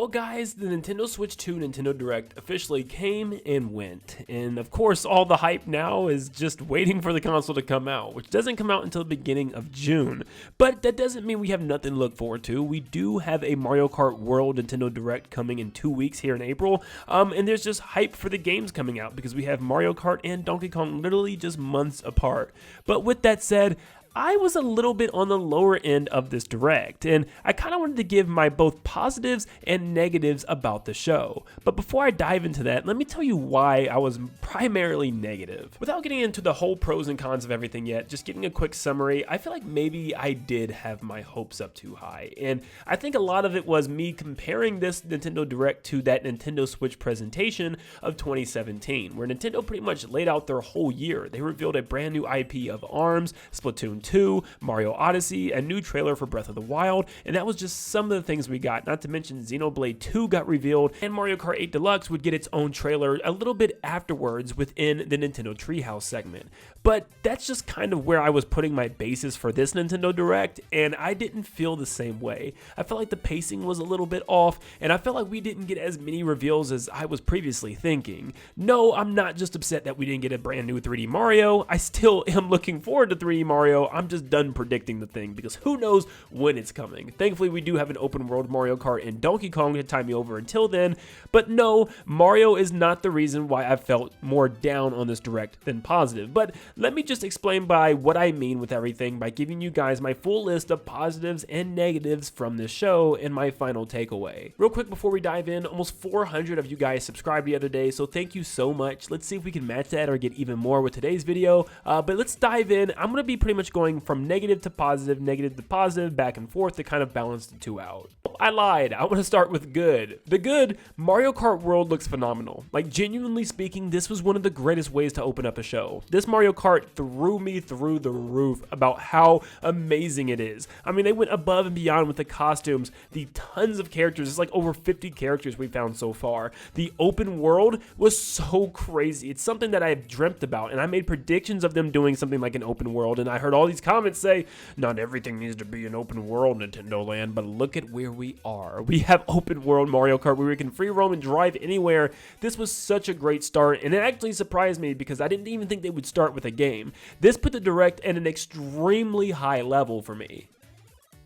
Well guys, the Nintendo Switch 2 Nintendo Direct officially came and went, and of course all the hype now is just waiting for the console to come out, which doesn't come out until the beginning of June. But that doesn't mean we have nothing to look forward to. We do have a Mario Kart World Nintendo Direct coming in 2 weeks here in April, and there's just hype for the games coming out because we have Mario Kart and Donkey Kong literally just months apart. But with that said, I was a little bit on the lower end of this Direct, and I kind of wanted to give my both positives and negatives about the show. But before I dive into that, let me tell you why I was primarily negative. Without getting into the whole pros and cons of everything yet, just giving a quick summary, I feel like maybe I did have my hopes up too high, and I think a lot of it was me comparing this Nintendo Direct to that Nintendo Switch presentation of 2017, where Nintendo pretty much laid out their whole year. They revealed a brand new IP of ARMS, Splatoon 2, Mario Odyssey, a new trailer for Breath of the Wild, and that was just some of the things we got, not to mention Xenoblade 2 got revealed, and Mario Kart 8 Deluxe would get its own trailer a little bit afterwards within the Nintendo Treehouse segment. But that's just kind of where I was putting my basis for this Nintendo Direct, and I didn't feel the same way. I felt like the pacing was a little bit off, and I felt like we didn't get as many reveals as I was previously thinking. No, I'm not just upset that we didn't get a brand new 3D Mario. I still am looking forward to 3D Mario. I'm just done predicting the thing because who knows when it's coming. Thankfully, we do have an open world Mario Kart and Donkey Kong to tie me over until then. But no, Mario is not the reason why I felt more down on this Direct than positive. But let me just explain by what I mean with everything by giving you guys my full list of positives and negatives from this show and my final takeaway. Real quick before we dive in, almost 400 of you guys subscribed the other day, so thank you so much. Let's see if we can match that or get even more with today's video. But let's dive in. I'm going to be pretty much going from negative to positive, back and forth to kind of balance the two out. I lied. I want to start with good. The good, Mario Kart World looks phenomenal. Like, genuinely speaking, this was one of the greatest ways to open up a show. This Mario Kart threw me through the roof about how amazing it is. I mean, they went above and beyond with the costumes, the tons of characters. It's like over 50 characters we found so far. The open world was so crazy. It's something that I have dreamt about, and I made predictions of them doing something like an open world, and I heard all these comments say, not everything needs to be an open world, Nintendo Land, but look at where we are. We have open world Mario Kart where we can free roam and drive anywhere. This was such a great start, and it actually surprised me because I didn't even think they would start with a game. This put the Direct at an extremely high level for me.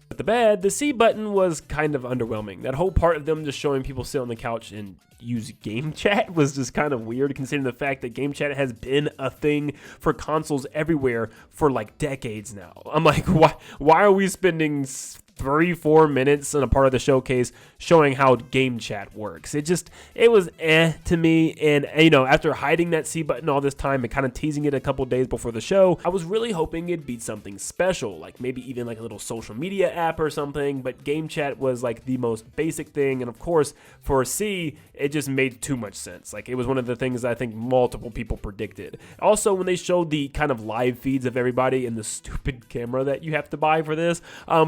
But the bad, the C button was kind of underwhelming. That whole part of them just showing people sit on the couch and use game chat was just kind of weird, considering the fact that game chat has been a thing for consoles everywhere for like decades now. I'm like, why are we spending 3-4 minutes in a part of the showcase showing how game chat works? It was to me. And you know, after hiding that C button all this time and kind of teasing it a couple days before the show, I was really hoping it'd be something special, like maybe even like a little social media app or something. But game chat was like the most basic thing, and of course for C, it just made too much sense. Like, it was one of the things I think multiple people predicted. Also, when they showed the kind of live feeds of everybody and the stupid camera that you have to buy for this,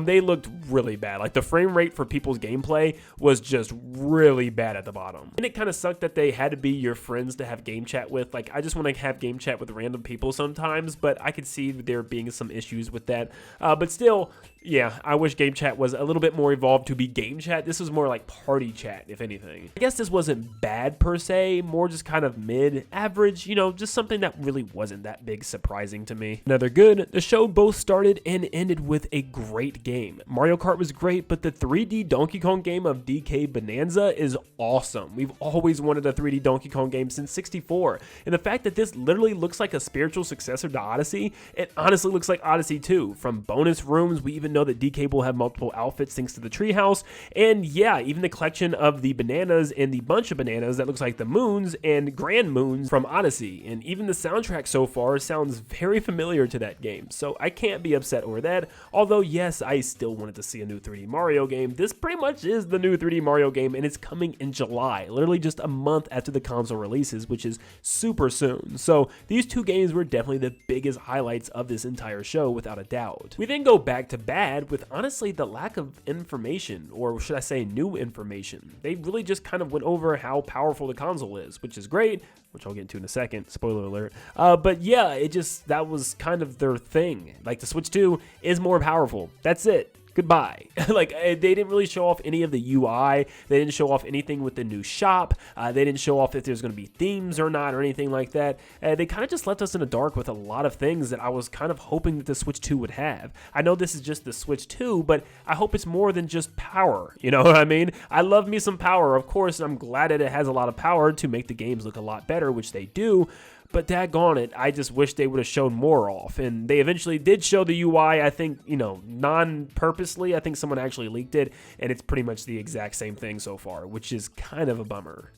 they looked really bad. Like, the frame rate for people's gameplay was just really bad at the bottom. And it kind of sucked that they had to be your friends to have game chat with. Like, I just want to have game chat with random people sometimes, but I could see there being some issues with that. But still, yeah, I wish game chat was a little bit more evolved to be game chat. This was more like party chat, if anything. I guess this wasn't bad per se, more just kind of mid-average, you know, just something that really wasn't that big surprising to me. Another good, the show both started and ended with a great game. Mario Kart was great, but the 3D Donkey Kong game of DK Bonanza is awesome. We've always wanted a 3D Donkey Kong game since 64, and the fact that this literally looks like a spiritual successor to Odyssey, it honestly looks like Odyssey 2. From bonus rooms, we even know that DK will have multiple outfits thanks to the treehouse, and yeah, even the collection of the bananas and the bunch of bananas that looks like the moons and grand moons from Odyssey, and even the soundtrack so far sounds very familiar to that game, so I can't be upset over that. Although yes, I still wanted to see a new 3D Mario game. This pretty much is the new 3D Mario game, and it's coming in July, literally just a month after the console releases, which is super soon. So these two games were definitely the biggest highlights of this entire show, without a doubt. We then go back to bad with honestly the lack of information, or should I say new information. They really just kind of went over how powerful the console is, which is great, which I'll get into in a second, spoiler alert. But yeah, that was kind of their thing. Like, the Switch 2 is more powerful. That's it. goodbye. Like, they didn't really show off any of the UI. They didn't show off anything with the new shop. They didn't show off if there's going to be themes or not or anything like that. They kind of just left us in the dark with a lot of things that I was kind of hoping that the Switch 2 would have. I know this is just the Switch 2, but I hope it's more than just power. You know what I mean? I love me some power, of course, and I'm glad that it has a lot of power to make the games look a lot better, which they do. But daggone it, I just wish they would have shown more off. And they eventually did show the UI, I think, you know, non-purposely. I think someone actually leaked it, and it's pretty much the exact same thing so far, which is kind of a bummer.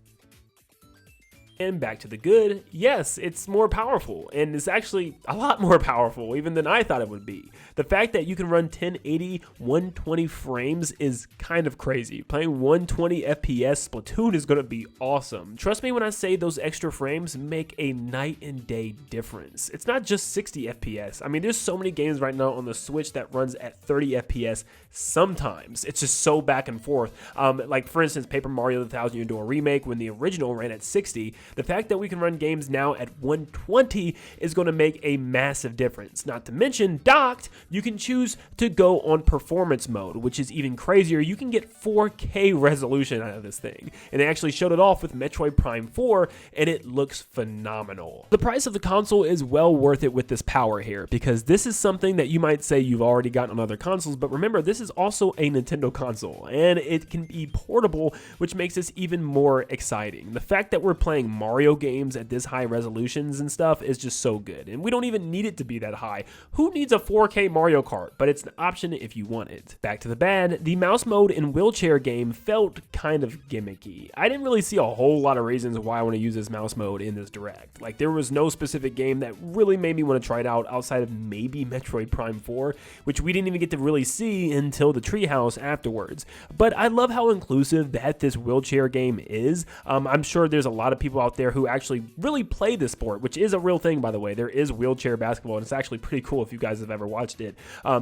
And back to the good, yes, it's more powerful, and it's actually a lot more powerful even than I thought it would be. The fact that you can run 1080, 120 frames is kind of crazy. Playing 120 FPS Splatoon is going to be awesome. Trust me when I say those extra frames make a night and day difference. It's not just 60 FPS. I mean, there's so many games right now on the Switch that runs at 30 FPS sometimes. It's just so back and forth. Like, for instance, Paper Mario The Thousand Year Door Remake, when the original ran at 60, the fact that we can run games now at 120 is going to make a massive difference. Not to mention, docked, you can choose to go on performance mode, which is even crazier. You can get 4K resolution out of this thing. And they actually showed it off with Metroid Prime 4, and it looks phenomenal. The price of the console is well worth it with this power here, because this is something that you might say you've already gotten on other consoles, but remember, this is also a Nintendo console, and it can be portable, which makes this even more exciting. The fact that we're playing Mario games at this high resolutions and stuff is just so good, and we don't even need it to be that high. Who needs a 4K Mario Kart? But it's an option if you want it. Back to the bad, the mouse mode in wheelchair game felt kind of gimmicky. I didn't really see a whole lot of reasons why I want to use this mouse mode in this direct. Like, there was no specific game that really made me want to try it out outside of maybe Metroid Prime 4, which we didn't even get to really see until the treehouse afterwards. But I love how inclusive that this wheelchair game is. I'm sure there's a lot of people out there who actually really play this sport, which is a real thing, by the way. There is wheelchair basketball, and it's actually pretty cool if you guys have ever watched it.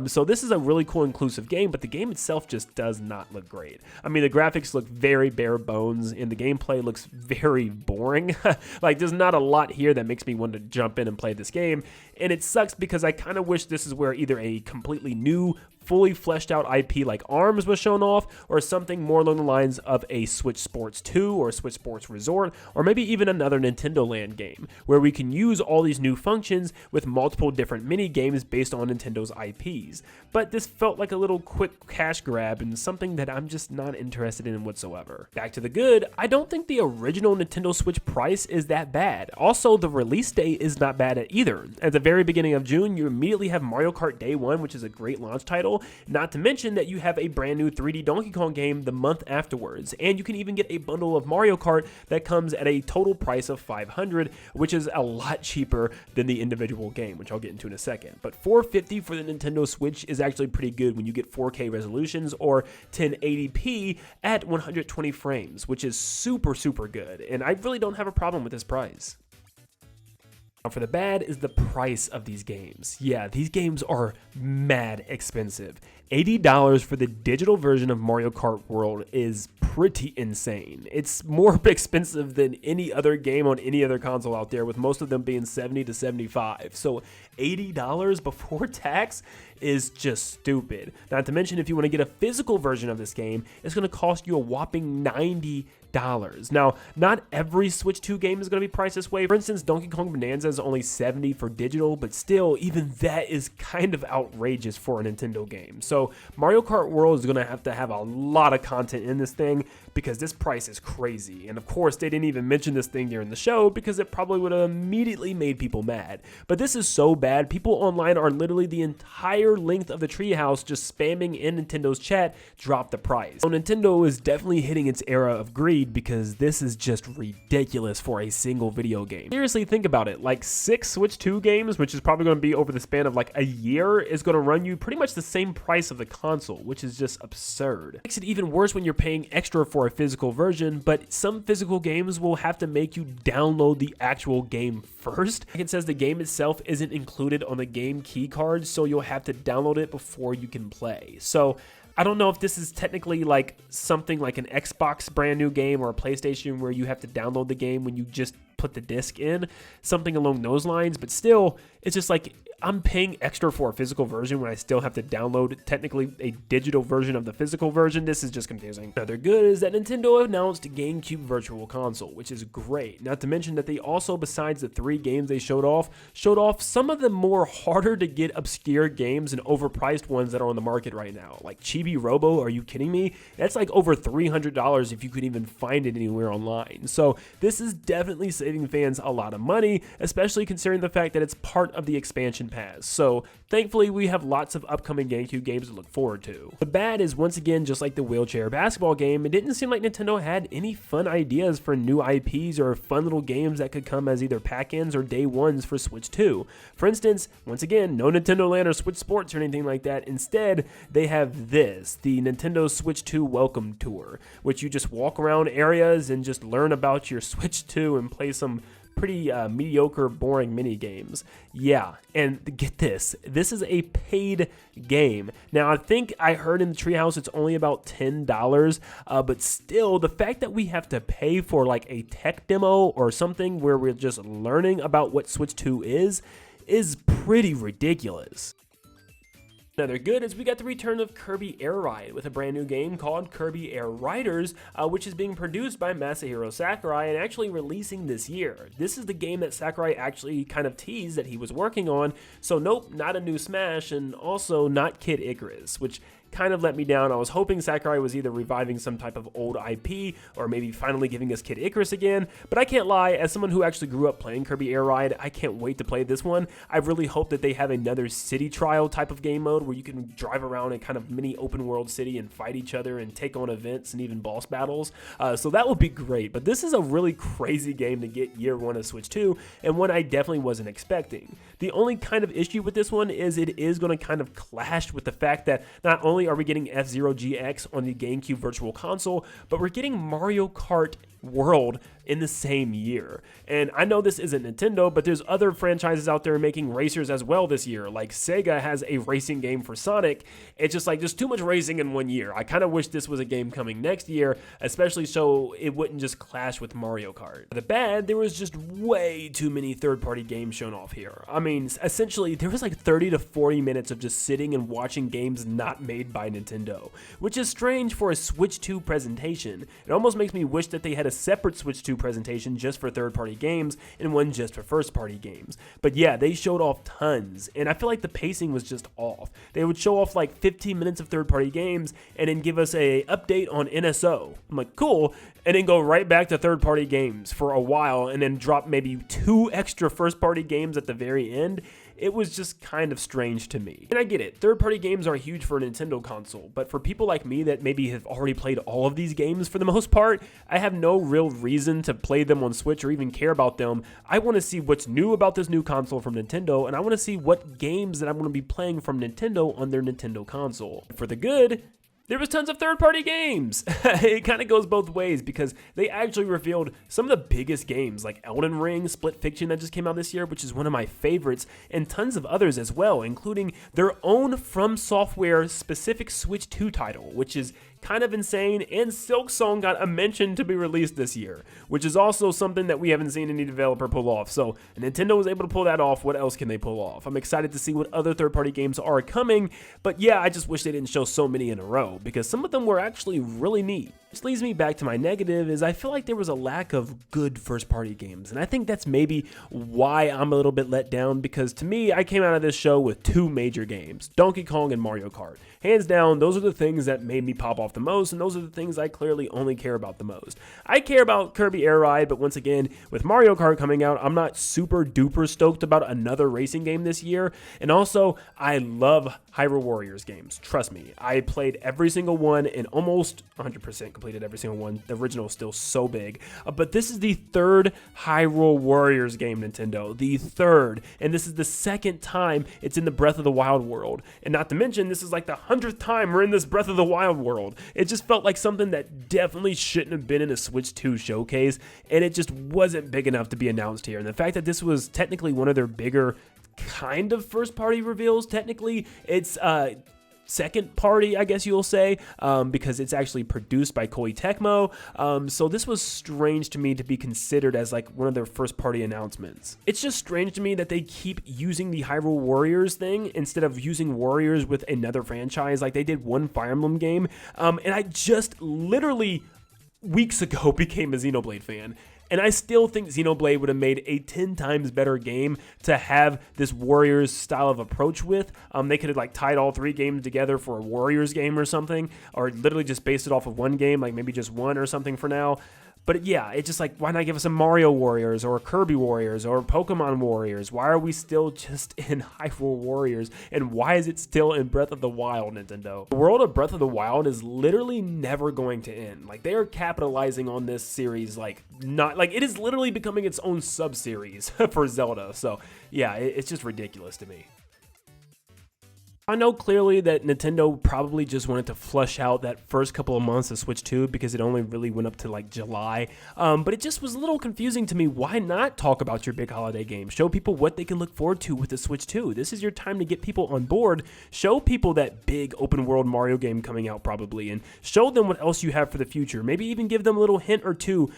So this is a really cool inclusive game, but the game itself just does not look great. I mean, the graphics look very bare bones, and the gameplay looks very boring. Like, there's not a lot here that makes me want to jump in and play this game, and it sucks because I kind of wish this is where either a completely new, fully fleshed out IP like ARMS was shown off, or something more along the lines of a Switch Sports 2 or Switch Sports Resort, or maybe even another Nintendo Land game, where we can use all these new functions with multiple different mini games based on Nintendo's IPs. But this felt like a little quick cash grab and something that I'm just not interested in whatsoever. Back to the good, I don't think the original Nintendo Switch price is that bad. Also, the release date is not bad either. At the very beginning of June, you immediately have Mario Kart Day 1, which is a great launch title. Not to mention that you have a brand new 3D Donkey Kong game the month afterwards, and you can even get a bundle of Mario Kart that comes at a total price of $500, which is a lot cheaper than the individual game, which I'll get into in a second. But $450 for the Nintendo Switch is actually pretty good when you get 4K resolutions or 1080p at 120 frames, which is super good, and I really don't have a problem with this price. Now for the bad is the price of these games. Yeah, these games are mad expensive. $80 for the digital version of Mario Kart World is pretty insane. It's more expensive than any other game on any other console out there, with most of them being $70 to $75. So $80 before tax is just stupid. Not to mention, if you want to get a physical version of this game, it's going to cost you a whopping $90. Now, not every Switch 2 game is going to be priced this way. For instance, Donkey Kong Bonanza is only $70 for digital, but still, even that is kind of outrageous for a Nintendo game. So Mario Kart World is going to have a lot of content in this thing, because this price is crazy. And of course, they didn't even mention this thing during the show because it probably would have immediately made people mad. But this is so bad, people online are literally the entire length of the treehouse just spamming in Nintendo's chat, drop the price. So Nintendo is definitely hitting its era of greed, because this is just ridiculous for a single video game. Seriously, think about it. Like 6 Switch 2 games, which is probably going to be over the span of like a year, is going to run you pretty much the same price of the console, which is just absurd. It makes it even worse when you're paying extra for a physical version, but some physical games will have to make you download the actual game first. Like, it says the game itself isn't included on the game key card, so you'll have to download it before you can play. So I don't know if this is technically like something like an Xbox brand new game or a PlayStation where you have to download the game when you just put the disc in, something along those lines. But still, it's just like I'm paying extra for a physical version when I still have to download technically a digital version of the physical version. This is just confusing. Another good is that Nintendo announced GameCube Virtual Console, which is great. Not to mention that they also, besides the 3 games they showed off some of the more harder to get obscure games and overpriced ones that are on the market right now. Like Chibi Robo, are you kidding me? That's like over $300 if you could even find it anywhere online. So this is definitely saving fans a lot of money, especially considering the fact that it's part of the expansion pass. So thankfully we have lots of upcoming GameCube games to look forward to. The bad is, once again, just like the wheelchair basketball game, it didn't seem like Nintendo had any fun ideas for new IPs or fun little games that could come as either pack-ins or day ones for Switch 2. For instance, once again, no Nintendo Land or Switch Sports or anything like that. Instead, they have this, the Nintendo Switch 2 Welcome Tour, which you just walk around areas and just learn about your Switch 2 and play some pretty mediocre, boring mini games. Yeah, and get this is a paid game. Now, I think I heard in the Treehouse it's only about $10, but still, the fact that we have to pay for like a tech demo or something where we're just learning about what Switch 2 is pretty ridiculous. Another good is we got the return of Kirby Air Ride with a brand new game called Kirby Air Riders, which is being produced by Masahiro Sakurai and actually releasing this year. This is the game that Sakurai actually kind of teased that he was working on, so nope, not a new Smash, and also not Kid Icarus, which kind of let me down. I was hoping Sakurai was either reviving some type of old IP or maybe finally giving us Kid Icarus again, but I can't lie, as someone who actually grew up playing Kirby Air Ride, I can't wait to play this one. I really hope that they have another city trial type of game mode where you can drive around in kind of mini open world city and fight each other and take on events and even boss battles, so that would be great. But this is a really crazy game to get year one of Switch 2, and one I definitely wasn't expecting. The only kind of issue with this one is it is going to kind of clash with the fact that not only are we getting F-Zero GX on the GameCube Virtual Console, but we're getting Mario Kart World in the same year. And I know this isn't Nintendo, but there's other franchises out there making racers as well this year. Like Sega has a racing game for Sonic. It's just like, there's too much racing in one year. I kind of wish this was a game coming next year, especially so it wouldn't just clash with Mario Kart. The bad, there was just way too many third-party games shown off here. I mean, essentially, there was like 30 to 40 minutes of just sitting and watching games not made by Nintendo, which is strange for a Switch 2 presentation. It almost makes me wish that they had a separate Switch 2 presentation just for third-party games and one just for first-party games. But yeah, they showed off tons, and I feel like the pacing was just off. They would show off like 15 minutes of third-party games and then give us a update on NSO. I'm like, cool, and then go right back to third-party games for a while and then drop maybe 2 extra first-party games at the very end. It was just kind of strange to me. And I get it, third-party games are huge for a Nintendo console, but for people like me that maybe have already played all of these games for the most part, I have no real reason to play them on Switch or even care about them. I want to see what's new about this new console from Nintendo, and I want to see what games that I'm going to be playing from Nintendo on their Nintendo console. For the good, there was tons of third-party games. It kind of goes both ways because they actually revealed some of the biggest games like Elden Ring, Split Fiction that just came out this year, which is one of my favorites, and tons of others as well, including their own From Software specific Switch 2 title, which is kind of insane, and Silk Song got a mention to be released this year, which is also something that we haven't seen any developer pull off. So Nintendo was able to pull that off. What else can they pull off? I'm excited to see what other third-party games are coming, but yeah, I just wish they didn't show so many in a row because some of them were actually really neat. Which leads me back to my negative is I feel like there was a lack of good first-party games, and I think that's maybe why I'm a little bit let down because to me, I came out of this show with 2 major games, Donkey Kong and Mario Kart. Hands down, those are the things that made me pop off the most, and those are the things I clearly only care about the most. I care about Kirby Air Ride, but once again, with Mario Kart coming out, I'm not super duper stoked about another racing game this year, and also, I love Hyrule Warriors games. Trust me, I played every single one and almost 100% completed every single one. The original is still so big, but this is the 3rd Hyrule Warriors game, Nintendo. The 3rd, and this is the 2nd time it's in the Breath of the Wild world, and not to mention, this is like the 100th time we're in this Breath of the Wild world. It just felt like something that definitely shouldn't have been in a Switch 2 showcase, and it just wasn't big enough to be announced here. And the fact that this was technically one of their bigger kind of first-party reveals, technically, it's second party, I guess you'll say, because it's actually produced by Koei Tecmo. So this was strange to me to be considered as like one of their first party announcements. It's just strange to me that they keep using the Hyrule Warriors thing instead of using Warriors with another franchise like they did one Fire Emblem game. And I just literally weeks ago became a Xenoblade fan. And I still think Xenoblade would have made a 10 times better game to have this Warriors style of approach with. They could have like tied all 3 games together for a Warriors game or something, or literally just based it off of one game, like maybe just one or something for now. But yeah, it's just like, why not give us a Mario Warriors or a Kirby Warriors or Pokemon Warriors? Why are we still just in Hyrule Warriors? And why is it still in Breath of the Wild, Nintendo? The world of Breath of the Wild is literally never going to end. Like, they are capitalizing on this series like not like it is literally becoming its own sub-series for Zelda. So yeah, it's just ridiculous to me. I know clearly that Nintendo probably just wanted to flush out that first couple of months of Switch 2 because it only really went up to like July, but it just was a little confusing to me. Why not talk about your big holiday game? Show people what they can look forward to with the Switch 2. This is your time to get people on board. Show people that big open world Mario game coming out probably, and show them what else you have for the future. Maybe even give them a little hint or two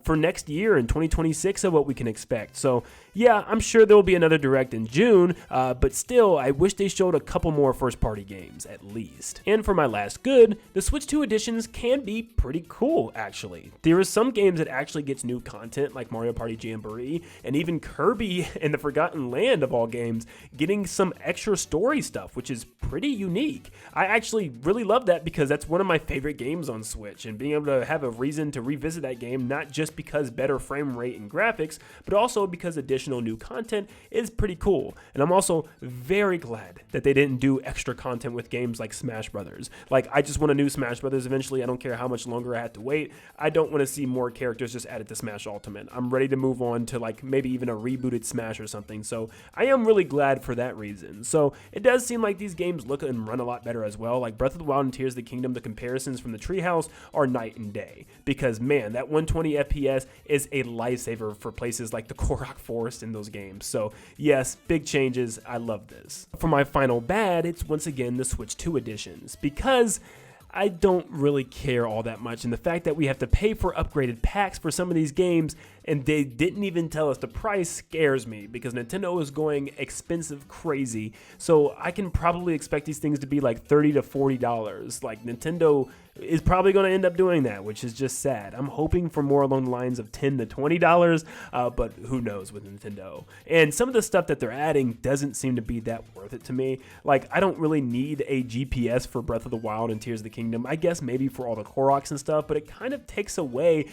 for next year in 2026 of what we can expect. So yeah, I'm sure there will be another Direct in June, but still, I wish they showed a couple more first-party games, at least. And for my last good, the Switch 2 editions can be pretty cool, actually. There are some games that actually gets new content, like Mario Party Jamboree, and even Kirby and the Forgotten Land, of all games, getting some extra story stuff, which is pretty unique. I actually really love that because that's one of my favorite games on Switch, and being able to have a reason to revisit that game, not just because better frame rate and graphics, but also because additional new content is pretty cool. And I'm also very glad that they didn't do extra content with games like Smash Brothers. Like, I just want a new Smash Brothers eventually. I don't care how much longer I have to wait. I don't want to see more characters just added to Smash Ultimate. I'm ready to move on to like maybe even a rebooted Smash or something. So I am really glad for that reason. So it does seem like these games look and run a lot better as well. Like Breath of the Wild and Tears of the Kingdom, the comparisons from the Treehouse are night and day. Because man, that 120 FPS is a lifesaver for places like the Korok Forest in those games. So yes, big changes. I love this. For my final bad, it's once again the Switch 2 editions, because I don't really care all that much, and the fact that we have to pay for upgraded packs for some of these games and they didn't even tell us the price scares me, because Nintendo is going expensive crazy. So I can probably expect these things to be like $30 to $40. Like, Nintendo is probably going to end up doing that, which is just sad. I'm hoping for more along the lines of $10 to $20, but who knows with Nintendo. And some of the stuff that they're adding doesn't seem to be that worth it to me. Like, I don't really need a GPS for Breath of the Wild and Tears of the Kingdom. I guess maybe for all the Koroks and stuff, but it kind of takes away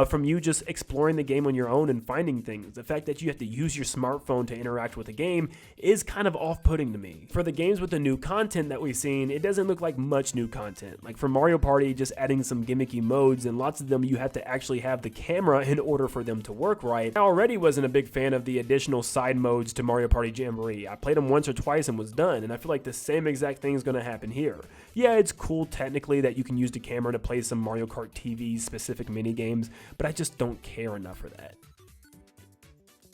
from you just exploring the game on your own and finding things. The fact that you have to use your smartphone to interact with the game is kind of off-putting to me. For the games with the new content that we've seen, it doesn't look like much new content. Like for Mario Party, just adding some gimmicky modes, and lots of them you have to actually have the camera in order for them to work right. I already wasn't a big fan of the additional side modes to Mario Party Jamboree. I played them once or twice and was done, and I feel like the same exact thing is going to happen here. Yeah, it's cool technically that you can use the camera to play some Mario Kart TV specific mini games, but I just don't care enough for that.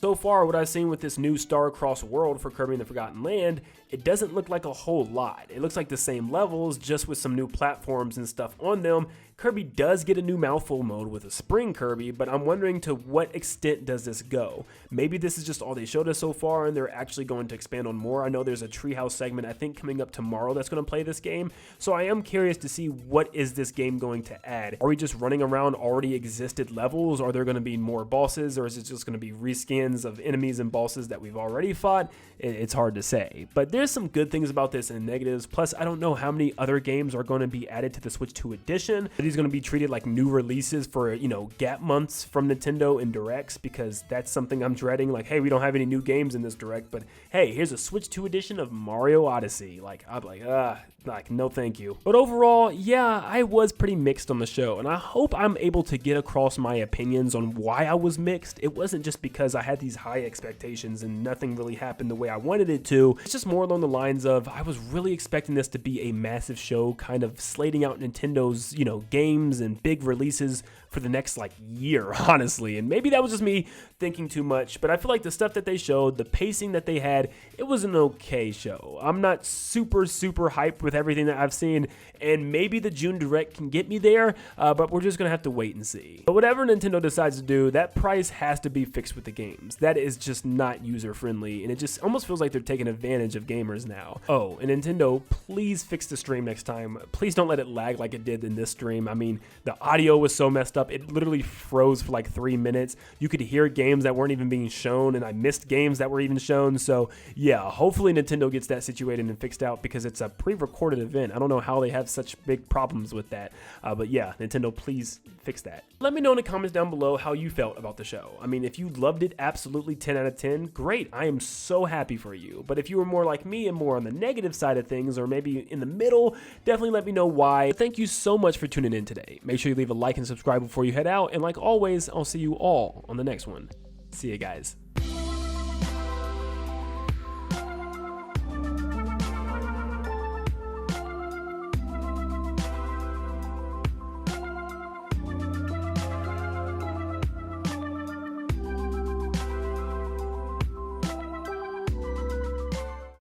So far, what I've seen with this new Star-Crossed world for Kirby and the Forgotten Land, it doesn't look like a whole lot. It looks like the same levels, just with some new platforms and stuff on them. Kirby does get a new mouthful mode with a Spring Kirby, but I'm wondering to what extent does this go? Maybe this is just all they showed us so far and they're actually going to expand on more. I know there's a Treehouse segment I think coming up tomorrow that's going to play this game, so I am curious to see what is this game going to add. Are we just running around already existed levels? Are there going to be more bosses, or is it just going to be reskins of enemies and bosses that we've already fought? It's hard to say, but there's some good things about this and negatives. Plus, I don't know how many other games are going to be added to the Switch 2 edition. Are these going to be treated like new releases for, you know, gap months from Nintendo in Directs? Because that's something I'm dreading. Like, hey, we don't have any new games in this Direct, but hey, here's a Switch 2 edition of Mario Odyssey. Like, I'm like, no thank you. But overall, yeah, I was pretty mixed on the show, and I hope I'm able to get across my opinions on why I was mixed. It wasn't just because I had these high expectations and nothing really happened the way I wanted it to. It's just more along the lines of I was really expecting this to be a massive show, kind of slating out Nintendo's, you know, games and big releases for the next like year, honestly. And maybe that was just me thinking too much, but I feel like the stuff that they showed, the pacing that they had, it was an okay show. I'm not super hyped with everything that I've seen, and maybe the June Direct can get me there, but we're just gonna have to wait and see. But whatever Nintendo decides to do, that price has to be fixed with the games. That is just not user friendly, and it just almost feels like they're taking advantage of gamers now. Oh, and Nintendo, please fix the stream next time. Please don't let it lag like it did in this stream. I mean, the audio was so messed up, it literally froze for like 3 minutes. You could hear games that weren't even being shown, and I missed games that were even shown. So yeah, hopefully Nintendo gets that situated and fixed out, because it's a pre-recorded event. I don't know how they have such big problems with that, but yeah, Nintendo, please fix that. Let me know in the comments down below how you felt about the show. I mean, if you loved it, absolutely 10 out of 10, great. I am so happy for you. But if you were more like me and more on the negative side of things, or maybe in the middle, definitely let me know why. Thank you so much for tuning in today. Make sure you leave a like and subscribe before you head out, and like always, I'll see you all on the next one. See you guys.